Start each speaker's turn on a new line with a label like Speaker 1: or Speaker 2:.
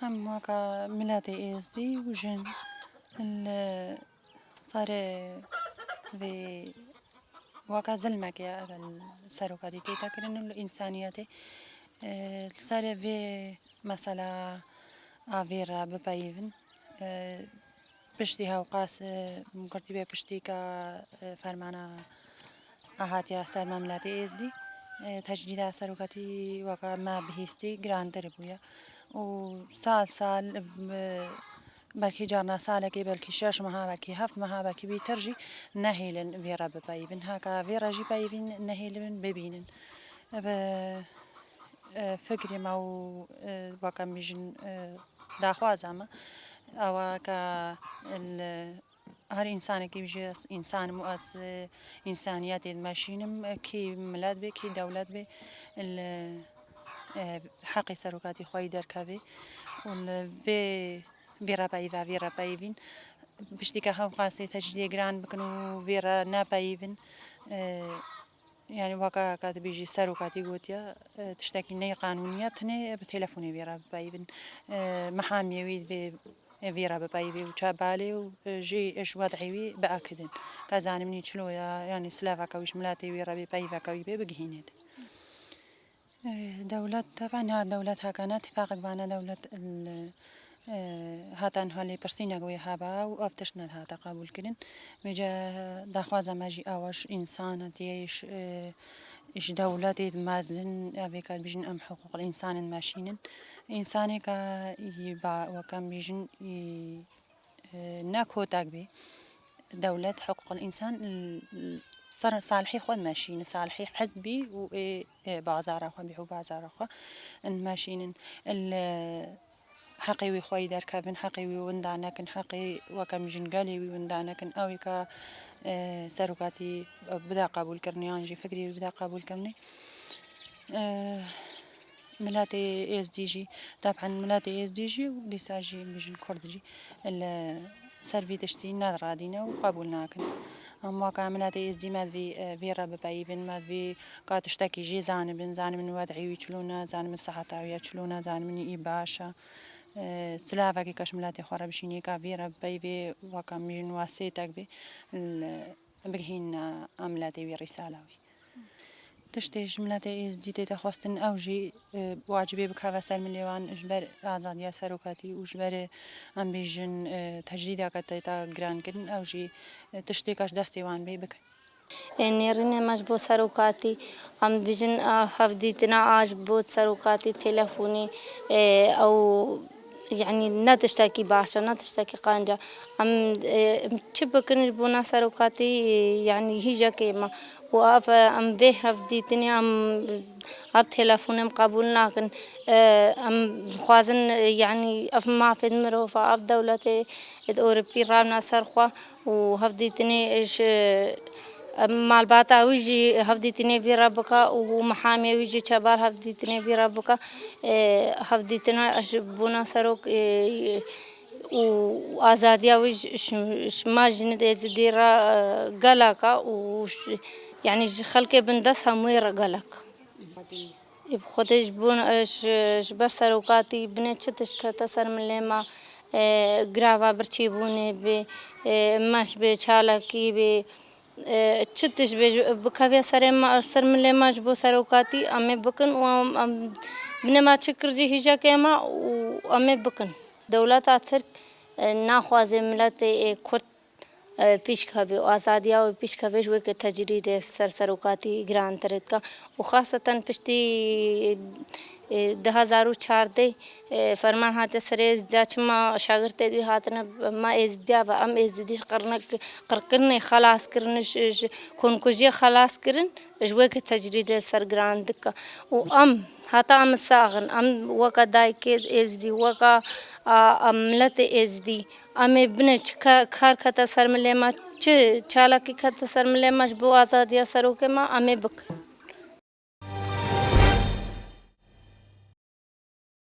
Speaker 1: هم واقع ميلادي إزدي وجن صار في واقع ظلمك يا السروقاتي تذكر الإنسانية صار في مثلا أفيرا ببايفن پشتی هاوقاس مقرتی به پشتی که فرمانه آهاتیا سر مملکت ازدی تجدید سروقتی واقع ما بهستی گراندر بویا و سال بلکه جارنا ساله که بلکه 6 ماه بلکه 7 ماه بلکه بیترجی نهیلن ویرا بپایبن هاکا ویرا جی پایبن نهیلن ببینن ب فکری ما و واقع میجن داخوازم أو هر إنسان كي بيجي إنسان مؤس إنسانيات الماشينم كي ملاد به كي دولت به حق سروقاتي خوي دركبي فيرا بايفا فيرا بايفين بشتيكا هم قاسي تجديد جران بكنو فيرا نابايفين يعني واقع كات بيجي سروقاتي قوتيا تشتكي ني قانونية تني بتلفوني فيرا بايفين محامي ويد فيرا ببايبي وشابالي وجي إيش وضعي بأكدن كازاني مني شلو يعني سلافا كويش ملاتي ويرا ببايبا كوي بجهينت دولة طبعا ها دولتها كانت اتفاق معنا دولة هاتان هالي برسينا قوي هابا وأفتشنا لها تقابل كرن مجا داخوازا ماجي أوش إنسان تيش إيش دولتي مازن أبيكات بيجن أم حقوق الإنسان ماشينن إنساني كا يبا وكان بيجن ناكو تاقبي دولة حقوق الإنسان صار صالحي خود ماشين صالحي حزبي و بازار خو بيحو بازار خو ان ماشين حقي وخوي دار كابن حقي وندعناكن حقي وكم جنقالي وندعناكن أو كا سروقاتي بدا قبول كرني عنجي فكري بدا قبول كرني ملاتي اس دي جي طبعا ملاتي اس دي جي ولساجي بيجن كردجي سرفي تشتي نادرادينا وقبولناكن هم واقع ملاتي اس دي ماذي فيرا ببايفن ماذي قاد تشتكي جي زانبن زانمن وضعي ويشلونا زانمن صحة ويشلونا زانمن إيباشا سلافا كي كاش ملاتي خورا بشيني كا فيرا ببايفي واقع ميجن واسيتك بي بقهين عملاتي ورسالوي تشتي جملة إز ديتي تخواستن أوجي واجبي بكافة سلم اليوان إجبار آزادية سروقاتي وإجبار أم بيجن تجديدا كتايتا جران كدن أوجي تشتي كاش دستي وان بي بك
Speaker 2: نيرين مجبو سروقاتي أم بيجن هفديتنا عجبو سروقاتي تلفوني أو يعني لا تشتكي باشا لا تشتكي قانجا أم تشبكن جبونا سروقاتي يعني هي كيما وأف أم به هفديتني أب تلفوني مقبول لكن أم خوازن يعني أف ما في المروفة أف دولة الأوروبية رامنا سرقة وهفديتني إيش مال باتا ويجي هفديتني في ربك ومحامي ويجي شبار هفديتني في ربك هفديتنا أشبونا سروق وآزادية ويج ما جند إزديرا قلقة وش يعني خلك بندسها مير قلق بخدش بون إيش برسروقاتي بنت شتش كتسر من لما جرافا برشيبوني ب ماش بشالكي ب تشتش بكافيا سر من لما جبو سروقاتي أمي بكن وأم بنما تشكر جي هجا كيما وأمي بكن دولة ترك ناخوازي ملتي كرت پیشکه‌وی آزادی و پیشکه‌ویش وقت تجدید سروقاتی گران ترید کا وخاصة پشتی 2014 فرمان هات سریز داش ما شاگرد تدوی هاتنا ما ازدیا و ام ازدیش قرنه خلاص کرنش کنکوژی خلاص کرن وقت تجدید سرگران دکا و ام حتی ام ساغن ام وقت دایک ازدی وقت عملت ازدی أمي بنش كار كتا سر ملما چالا كي كتا سر ملما جبو آزادية سروكما أمي بك